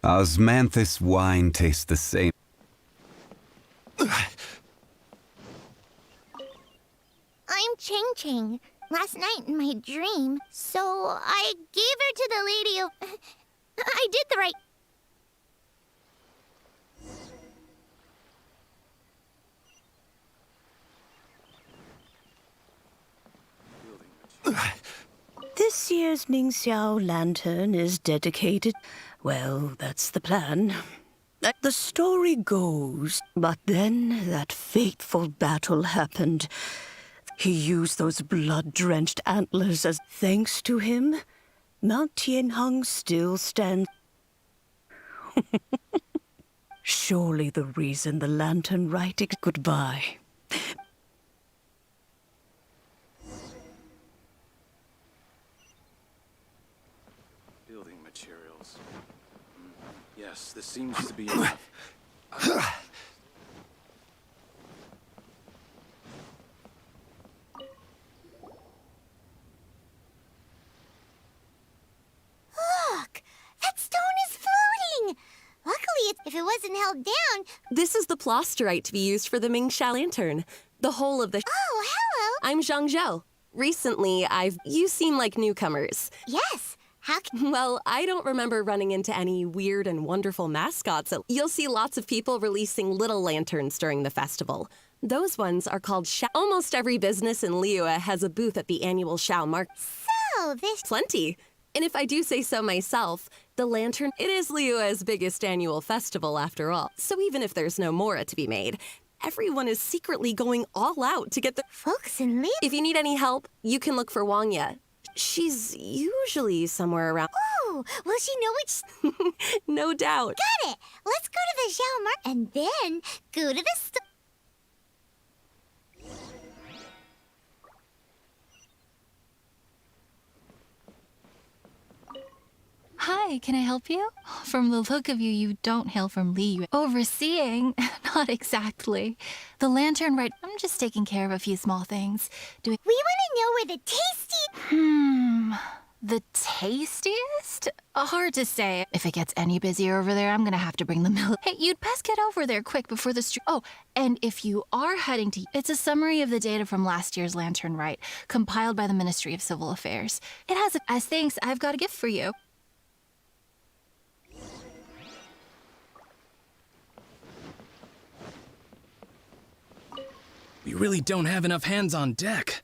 Osmanthus wine tastes the same. I'm Ching Ching. Last night in my dream, so I gave her to the lady of... I did the right... This year's Mingxiao lantern is dedicated. Well, that's the plan. The story goes, but then that fateful battle happened. He used those blood-drenched antlers as thanks to him. Mount Tianheng still stands. Surely the reason the lantern writing goodbye. Building materials. Yes, this seems to be enough. Look! That stone is floating! Luckily, if it wasn't held down... This is the plasterite to be used for the Mingxiao lantern. The whole of the... Oh, hello! I'm Zhang Zhou. Recently, You seem like newcomers. Yes, how can... Well, I don't remember running into any weird and wonderful mascots. You'll see lots of people releasing little lanterns during the festival. Those ones are called Xiao. Almost every business in Liyue has a booth at the annual Xiao Market. So, this... Plenty. And if I do say so myself, the lantern, it is Liyue's biggest annual festival after all. So even if there's no mora to be made, everyone is secretly going all out to get the... Folks in Liyue... If you need any help, you can look for Wangya. She's usually somewhere around... Oh, will she know which... No doubt. Got it! Let's go to the Xiao Market and then go to the store. Hi, can I help you? From the look of you, you don't hail from Liyue. Overseeing? Not exactly. The lantern, right? I'm just taking care of a few small things. We want to know where the tasty... The tastiest? Hard to say. If it gets any busier over there, I'm gonna have to bring the milk. Hey, you'd best get over there quick before the street. Oh, and if you are heading to... It's a summary of the data from last year's lantern rite, compiled by the Ministry of Civil Affairs. It has a... As thanks, I've got a gift for you. We really don't have enough hands on deck.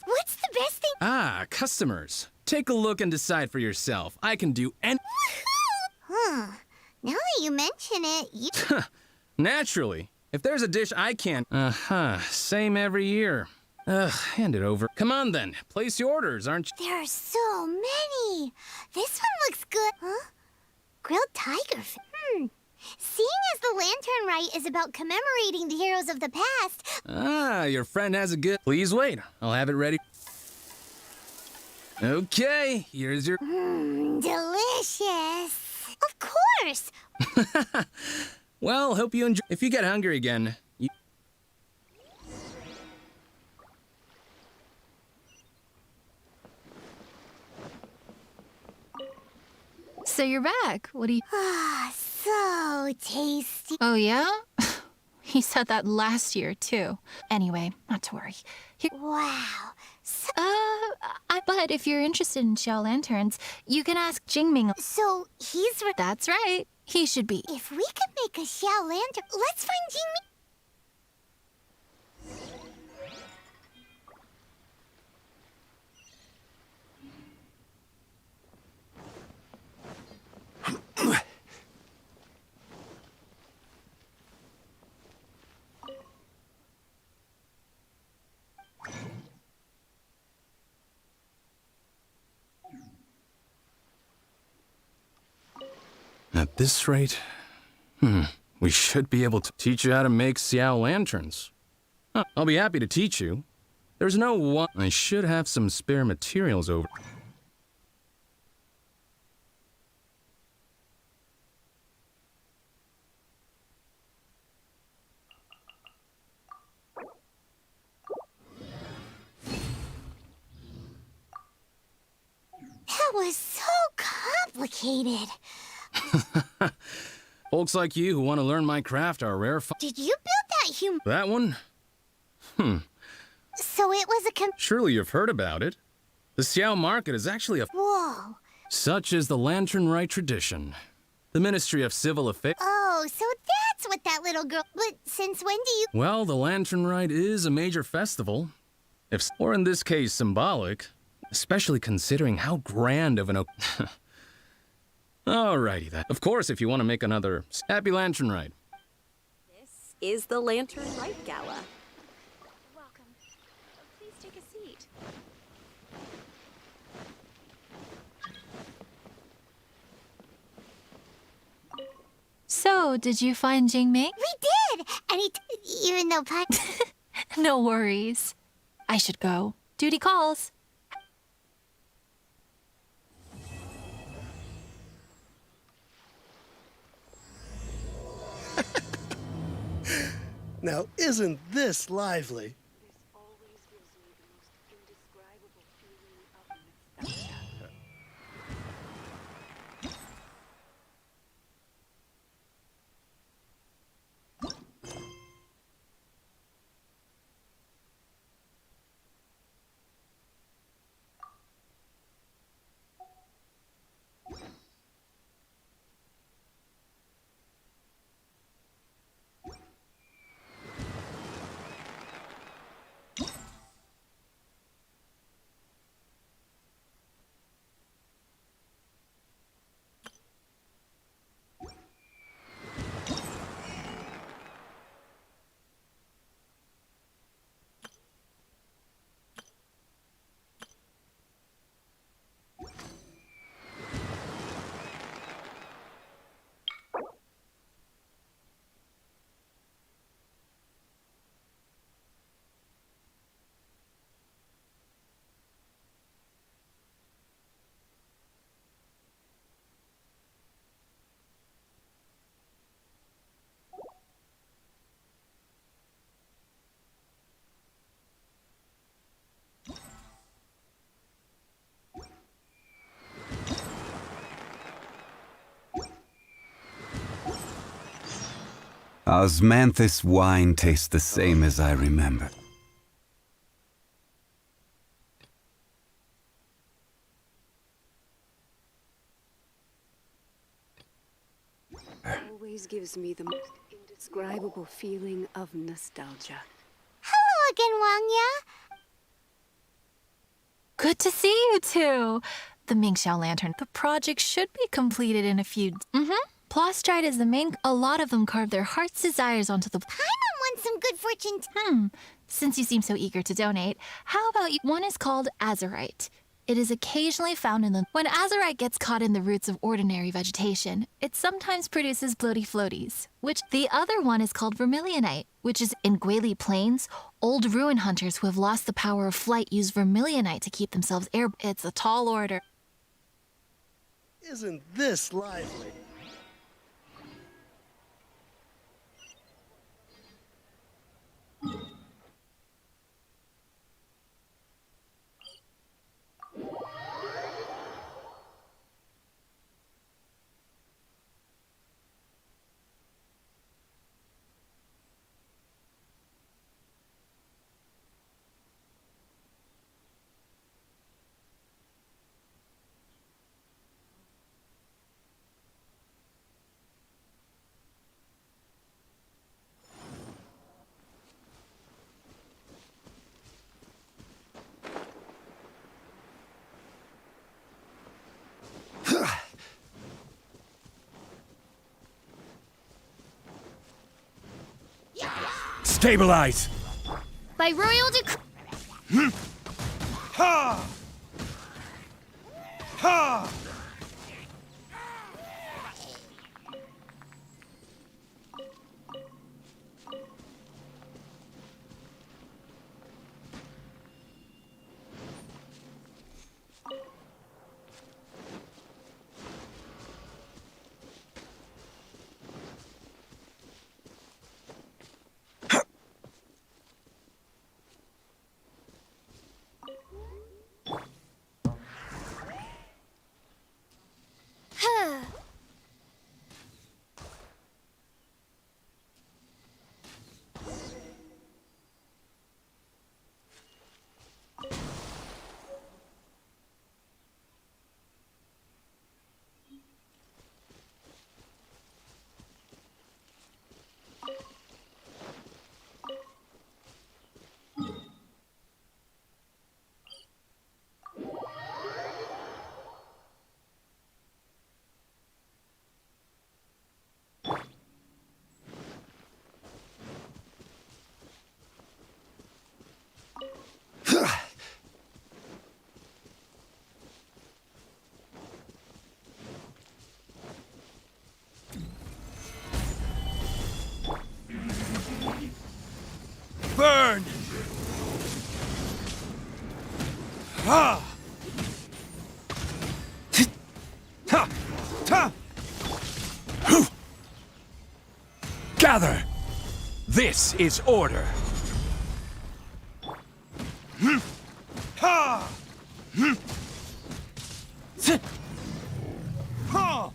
What's the best thing? Ah, customers. Take a look and decide for yourself. I can do any... Huh. Now that you mention it, you... Naturally. If there's a dish I can't... Same every year. Hand it over. Come on then. Place your orders, aren't you? There are so many. This one looks good. Huh? Grilled tiger. Seeing as the lantern rite is about commemorating the heroes of the past... Ah, your friend has a good... Please wait. I'll have it ready. Okay, here's your... delicious. Of course. Well, hope you enjoy... If you get hungry again... So you're back. What do you... Ah, so tasty. Oh, yeah? He said that last year, too. Anyway, not to worry. Wow. So, But if you're interested in Xiao lanterns, you can ask Jingming. so he's... That's right. He should be. If we could make a Xiao lantern, let's find Jingming. At this rate... We should be able to teach you how to make Xiao lanterns. I'll be happy to teach you. There's no one... I should have some spare materials over... That was so complicated. Folks like you who want to learn my craft are rare. Did you build that That one? So it was a Surely you've heard about it. The Xiao market is actually a... Whoa. Such is the Lantern Rite tradition. The Ministry of Civil Affairs... Oh, so that's what that little girl... But since when do you... Well, the Lantern Rite is a major festival. Or in this case, symbolic. Especially considering how grand of an... Alrighty then. Of course, if you want to make another Happy Lantern Rite. This is the Lantern Rite Gala. Welcome. Please take a seat. So, did you find Jingming? We did! And even though No worries. I should go. Duty calls. Now, isn't this lively? Osmanthus wine tastes the same as I remember. Always gives me the most indescribable feeling of nostalgia. Hello again, Wangya. Good to see you two. The Mingxiao Lantern. The project should be completed in a few... Plostrite is the main... A lot of them carve their heart's desires onto the... Paimon wants some good fortune. Since you seem so eager to donate, how about you... One is called azurite. It is occasionally found in the... When azurite gets caught in the roots of ordinary vegetation, it sometimes produces bloaty floaties, which... The other one is called vermilionite, which is in Guili Plains. Old ruin hunters who have lost the power of flight use vermilionite to keep themselves air... It's a tall order. Isn't this lively? Stabilize! By royal decree... Ha! Ha! Ha! Ha! Ha! Gather! This is order! Ha! Ha!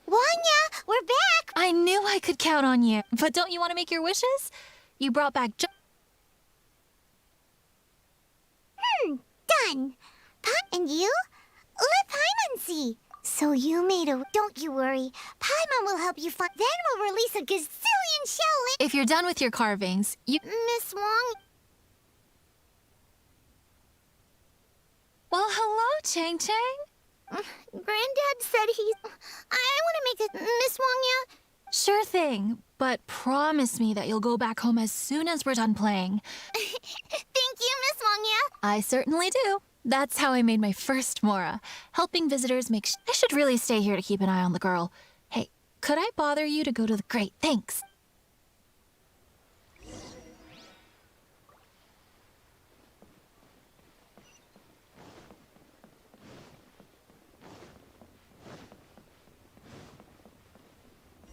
Wanya, we're back! I knew I could count on you. But don't you want to make your wishes? You brought back Done. And you? Let Paimon see. So you made a... Don't you worry. Paimon will help you find... Then we'll release a gazillion shell... If you're done with your carvings, you... Miss Wong... Well, hello, Chang Chang. Granddad said he's... I want to make a... Miss Wong, Sure thing, but promise me that you'll go back home as soon as we're done playing. Thank you, Miss Wong, I certainly do. That's how I made my first Mora. Helping visitors make... I should really stay here to keep an eye on the girl. Hey, could I bother you to go to the... Great, thanks.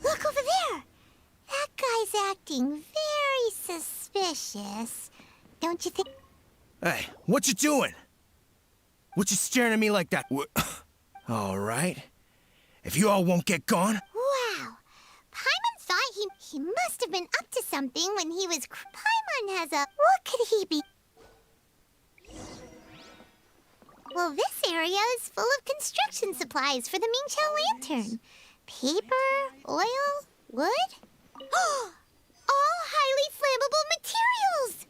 Look over there. That guy's acting very suspicious. Don't you think? Hey, what you doing? What you staring at me like that? All right. If you all won't get gone... Wow. Paimon thought he must have been up to something when he was... Paimon has a... What could he be? Well, this area is full of construction supplies for the Mingqiao Lantern. Paper, oil, wood. All highly flammable materials!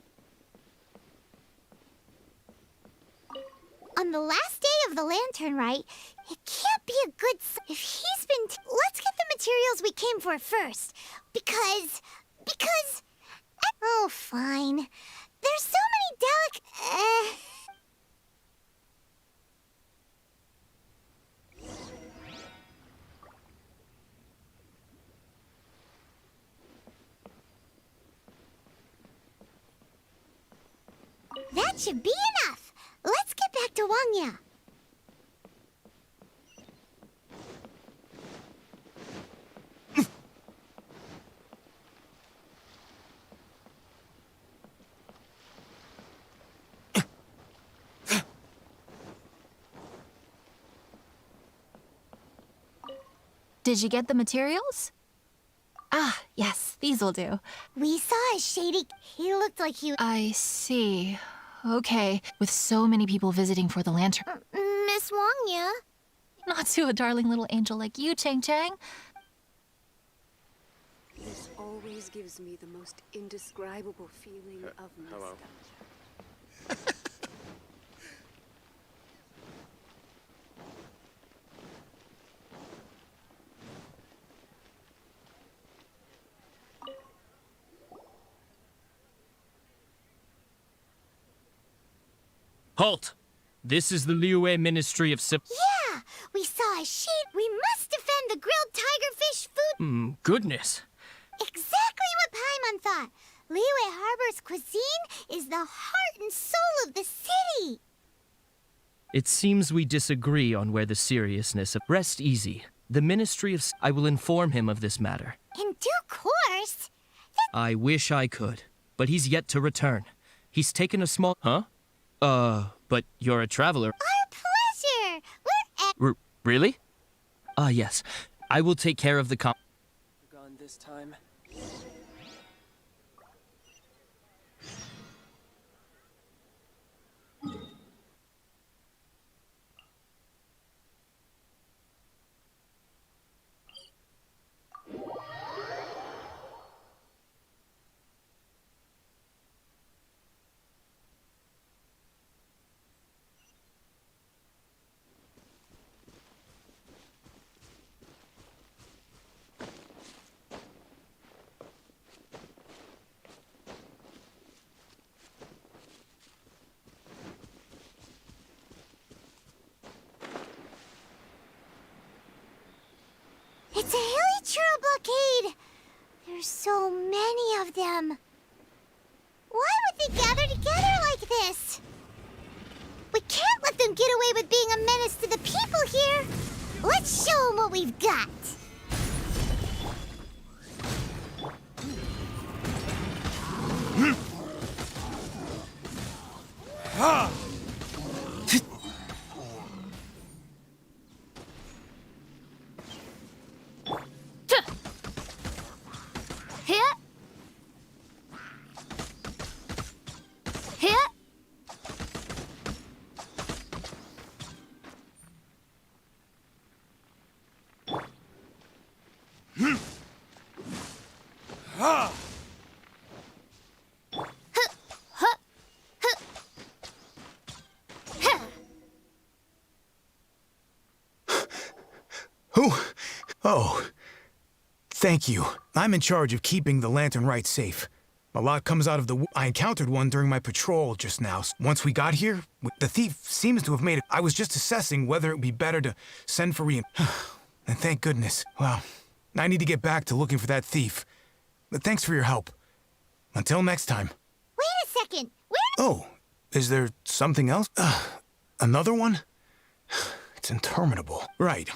On the last day of the Lantern Rite, it can't be a good if he's been... Let's get the materials we came for first. Because... Oh, fine. There's so many That should be enough. Let's get back to Wangya. Did you get the materials? Ah, yes, these'll do. We saw a shady... He looked like he... I see. Okay, with so many people visiting for the lantern. Miss Wangya? Not to a darling little angel like you, Chang Chang. This always gives me the most indescribable feeling of nostalgia. Halt! This is the Liyue Ministry of Yeah! We saw a sheet. We must defend the grilled tigerfish food. goodness. Exactly what Paimon thought. Liyue Harbor's cuisine is the heart and soul of the city. It seems we disagree on where the seriousness of... Rest easy. The Ministry of... I will inform him of this matter. In due course. I wish I could, but he's yet to return. He's taken a small... Huh? But you're a traveler. Our pleasure. We're at... Really? Ah, yes. I will take care of the Gone this time. It's a hilly blockade. There's so many of them. Why would they gather together like this? We can't let them get away with being a menace to the people here. Let's show them what we've got. Who? Oh. Thank you. I'm in charge of keeping the Lantern Rite safe. A lot comes out of the... I encountered one during my patrol just now. Once we got here, the thief seems to have made it. I was just assessing whether it would be better to send for And thank goodness. Well, I need to get back to looking for that thief. But thanks for your help. Until next time. Wait a second. Oh, is there something else? Another one? It's interminable. Right.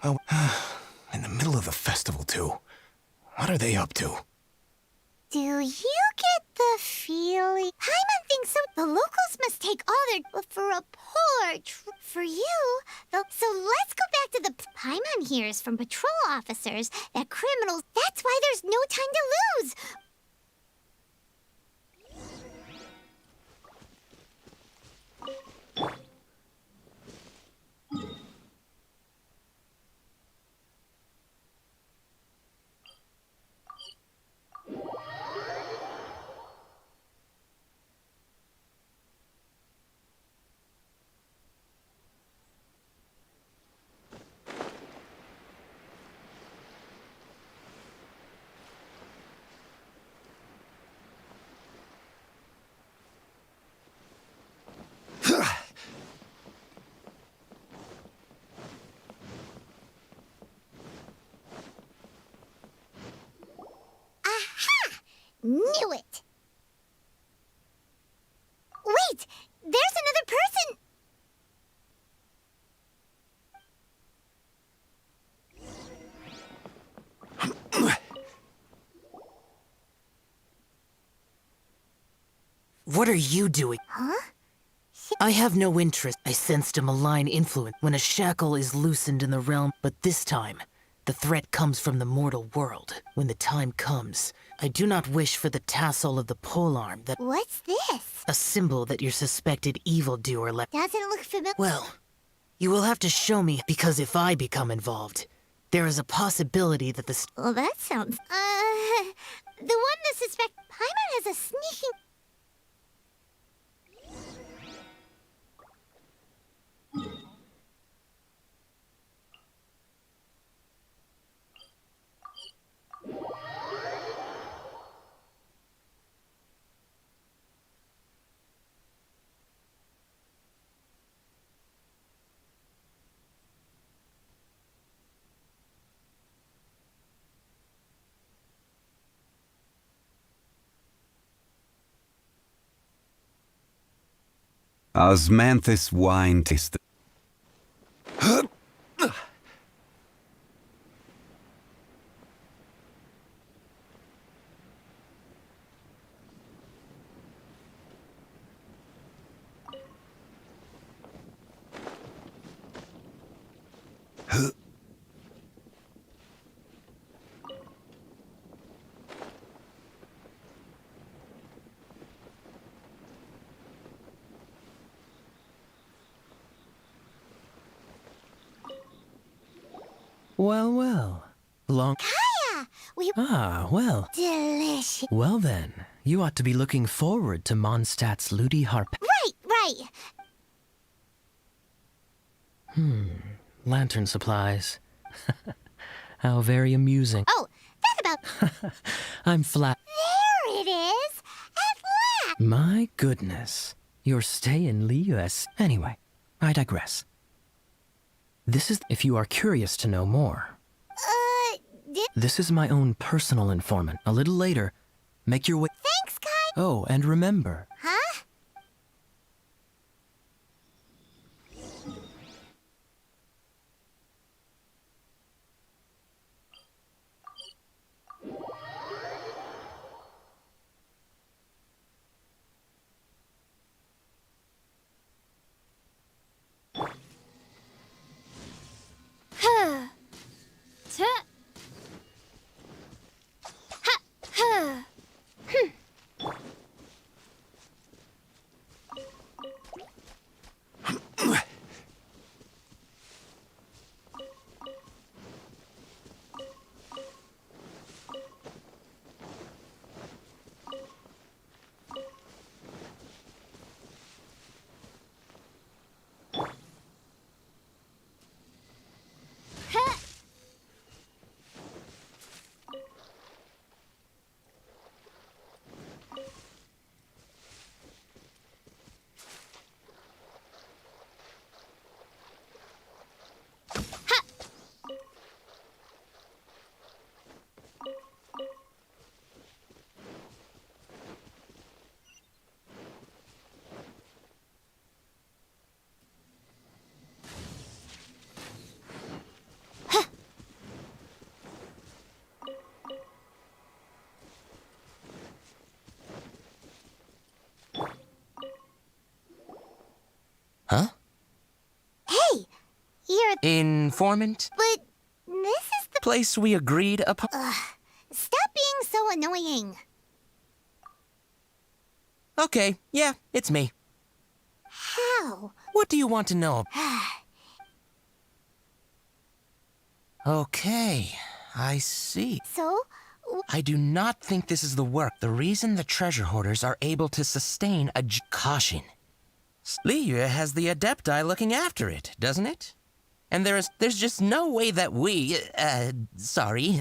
Well, in the middle of the festival, too. What are they up to? Do you get the feeling? Paimon thinks so the locals must take all their for a polar for you. So let's go back to the Paimon hears from patrol officers that criminals. That's why there's no time to lose. Knew it! Wait! There's another person! What are you doing? Huh? I have no interest. I sensed a malign influence when a shackle is loosened in the realm, but this time, the threat comes from the mortal world. When the time comes, I do not wish for the tassel of the polearm that— What's this? a symbol that your suspected evildoer left. Doesn't look familiar. Well, you will have to show me, because if I become involved, there is a possibility that the— Well, that sounds... the one that suspect Paimon has a sneaking... Osmanthus wine taste. Well, well. Long... Kaya! Ah, well. Delicious. Well then, you ought to be looking forward to Mondstadt's Ludi Harp. Right. Lantern supplies. How very amusing. Oh, that about... I'm flat. There it is! At last! My goodness. Your stay in Liyue. Anyway, I digress. This is if you are curious to know more. This is my own personal informant. A little later, make your way... Thanks, Kai! Oh, and remember... Huh? Huh? Hey, you're... Informant? But this is the... Place we agreed upon? Stop being so annoying. Okay, yeah, it's me. How? What do you want to know? Okay, I see. So? I do not think this is the work. The reason the treasure hoarders are able to sustain a caution. Liu has the Adepti looking after it, doesn't it? And there's just no way that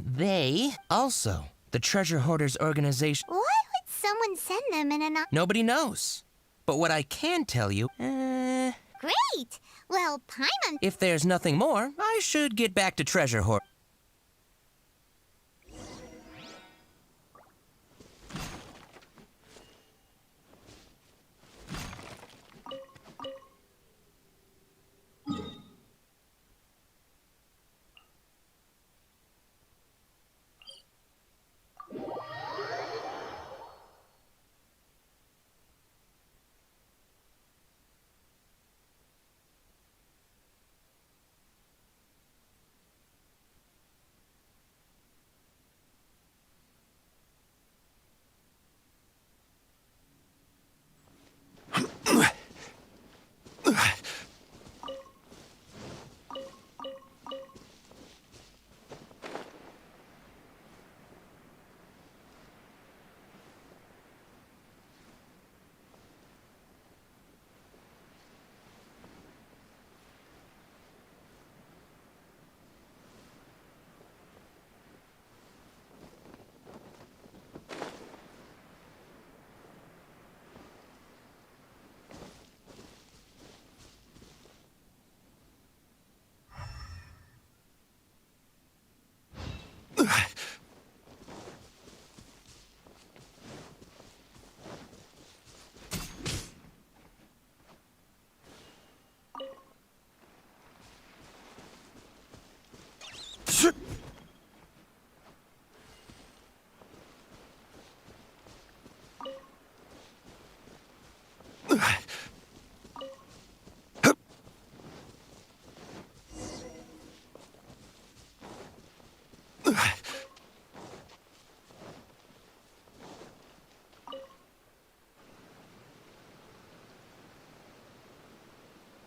they. Also, the treasure hoarders organization. Why would someone send them in an... Nobody knows. But what I can tell you, Great! Well, Paimon... if there's nothing more, I should get back to treasure hoard.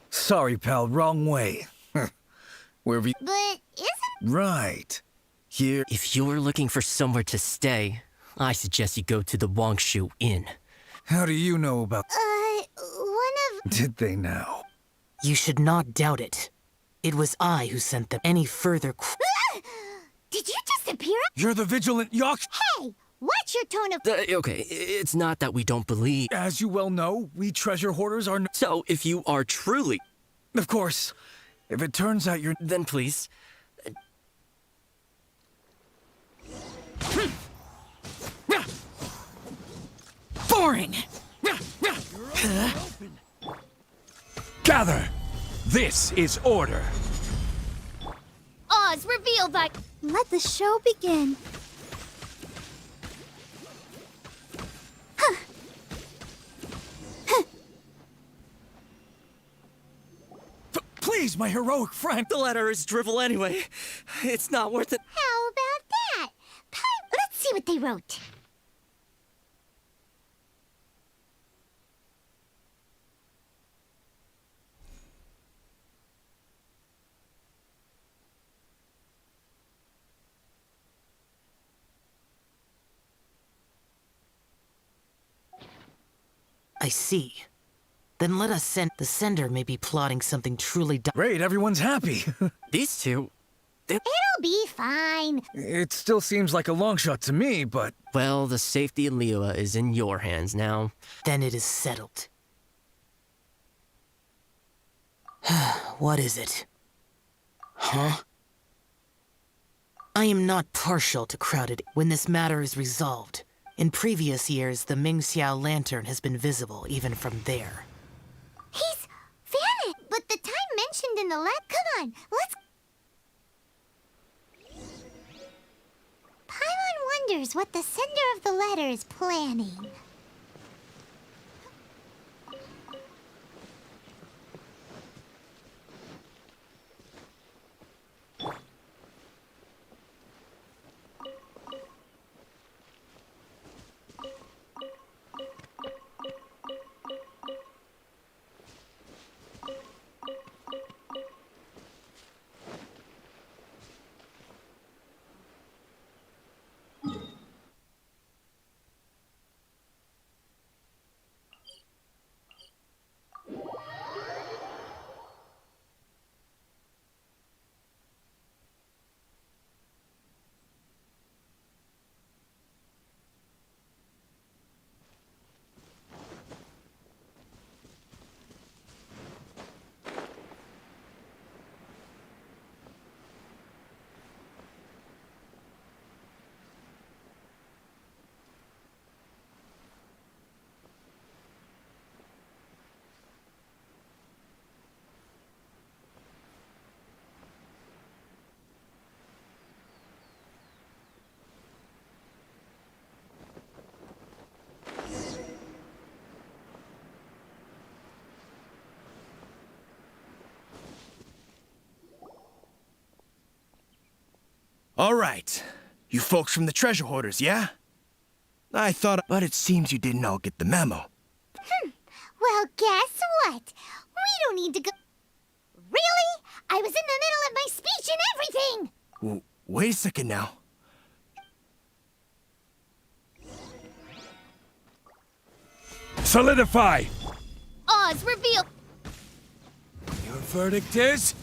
Sorry, pal, wrong way. Where have you... But isn't... Right. Here... If you're looking for somewhere to stay, I suggest you go to the Wangshu Inn. How do you know about... one of... Did they now? You should not doubt it. It was I who sent them. Any further... Did you disappear? You're the vigilant Yox... Hey! Watch your tone of... Okay, it's not that we don't believe... As you well know, we treasure hoarders are... So, if you are truly... Of course. If it turns out you're... Then please... Boring! Gather! This is order! Oz, reveal thy... Let the show begin. Please, my heroic friend! The letter is drivel anyway. It's not worth it. How about that? Let's see what they wrote. I see. Then let us send... The sender may be plotting something truly... Great, everyone's happy. These two... It'll be fine. It still seems like a long shot to me, but... Well, the safety of Liua is in your hands now. Then it is settled. What is it? Huh? I am not partial to crowded when this matter is resolved. In previous years, the Mingxiao lantern has been visible even from there. He's vanished! But the time mentioned in the Come on, let's... Paimon wonders what the sender of the letter is planning. All right. You folks from the treasure hoarders, yeah? I thought, but it seems you didn't all get the memo. Well, guess what? We don't need to go... Really? I was in the middle of my speech and everything! Wait a second now. Solidify! Oz, reveal... Your verdict is?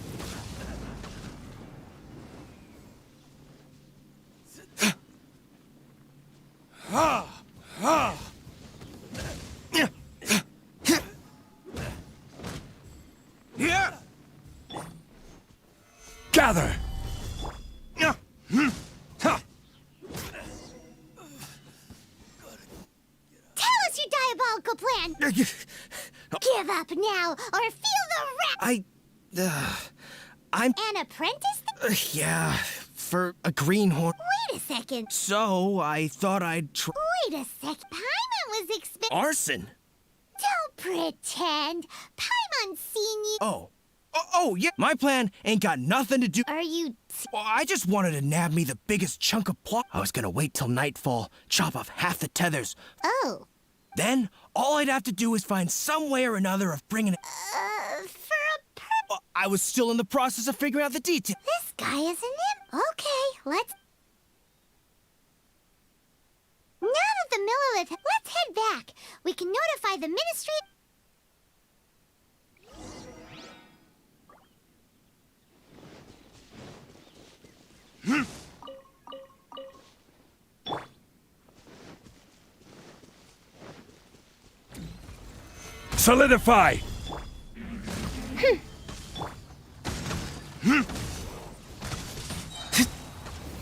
Gather! Tell us your diabolical plan! Give up now, or feel the I'm... An apprentice? yeah, for a greenhorn. Wait a second. So, I thought I'd try... Wait a sec. Paimon was Arson? Don't pretend. Paimon's seen you... Oh, yeah. My plan ain't got nothing to do... Are you... Well, I just wanted to nab me the biggest chunk of plot. I was gonna wait till nightfall, chop off half the tethers. Oh. Then, all I'd have to do is find some way or another of bringing it... I was still in the process of figuring out the details. This guy is an imp. Okay, let's... Now that the Millelith... Let's head back. We can notify the Ministry... Solidify! Your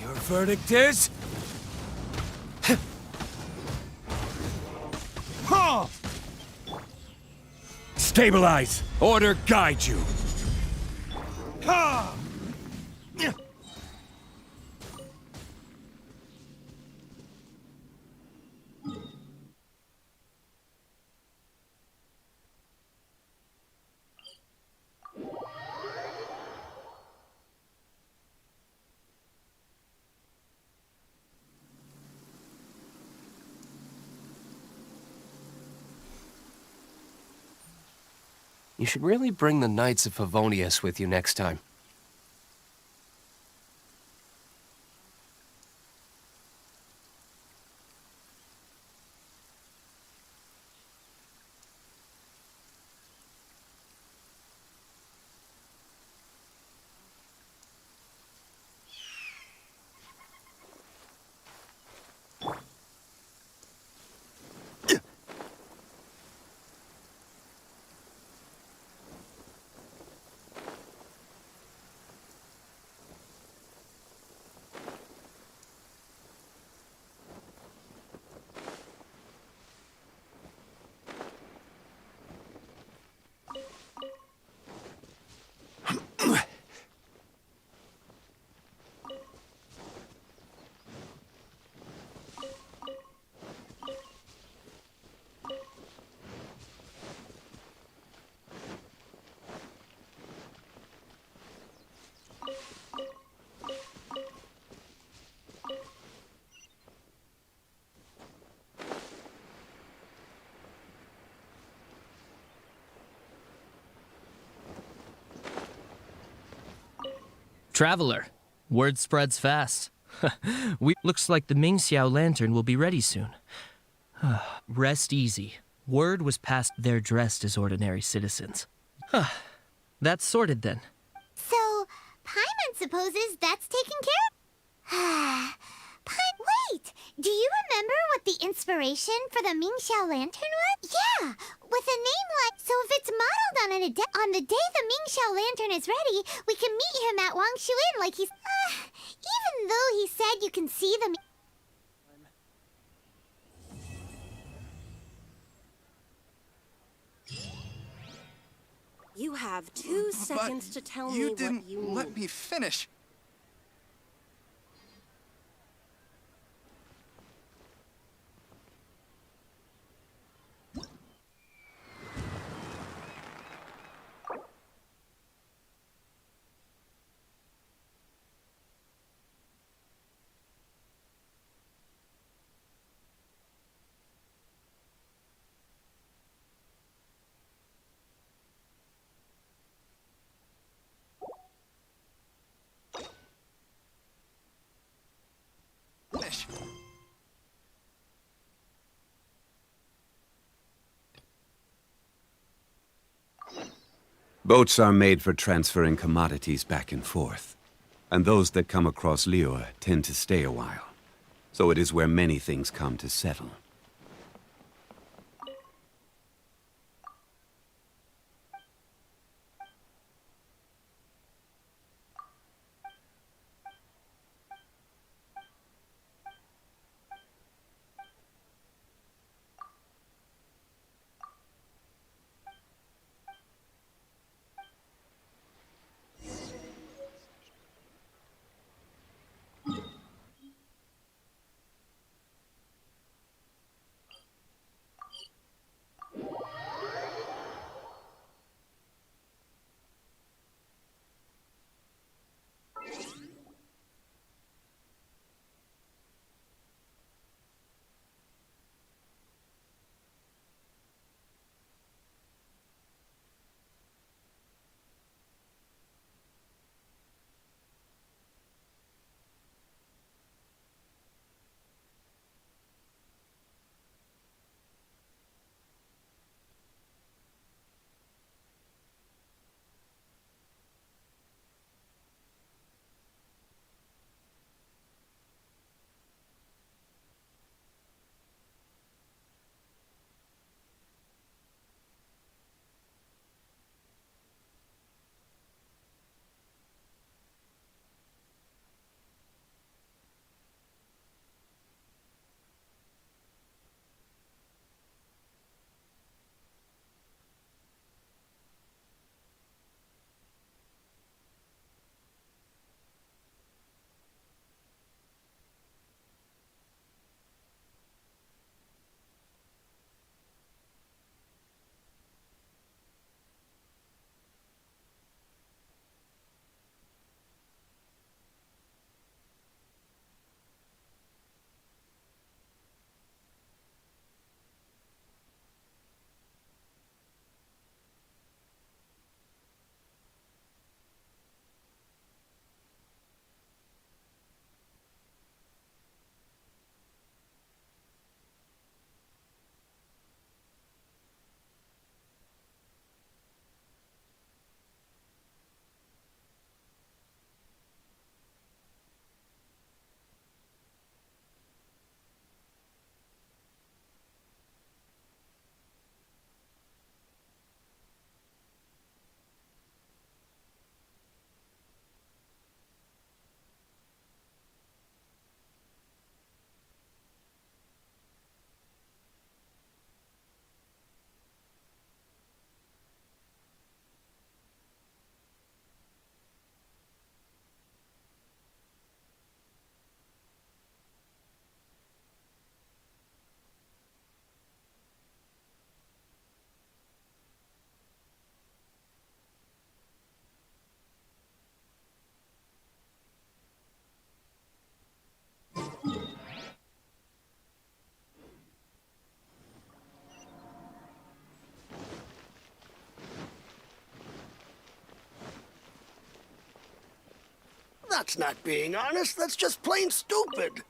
verdict is? Stabilize! Order guide you! You should really bring the Knights of Favonius with you next time. Traveler, word spreads fast. Looks like the Mingxiao lantern will be ready soon. Rest easy. Word was passed they're dressed as ordinary citizens. That's sorted then. So, Paimon supposes that's taken care of? Wait! Do you remember what the inspiration for the Mingxiao lantern was? Yeah! With a name like... So if it's modeled on the day the Mingxiao lantern is ready, we can meet him at Wangshu Inn like he's... even though he said you can see the... You have 2 seconds to tell me what you need. You didn't let me finish. Boats are made for transferring commodities back and forth. And those that come across Liyue tend to stay a while. So it is where many things come to settle. That's not being honest. That's just plain stupid.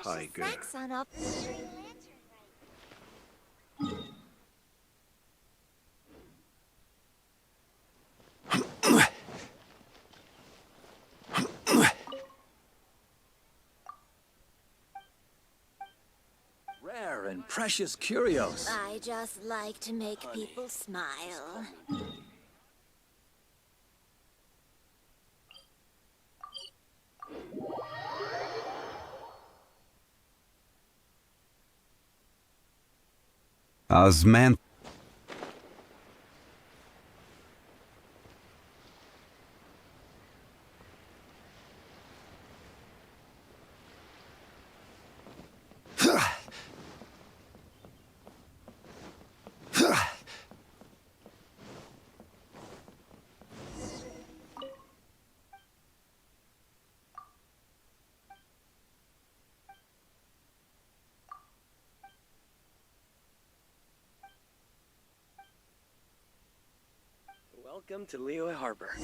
Tiger. Snacks on up. Rare and precious curios. I just like to make people smile. Osman. Welcome to Liyue Harbor.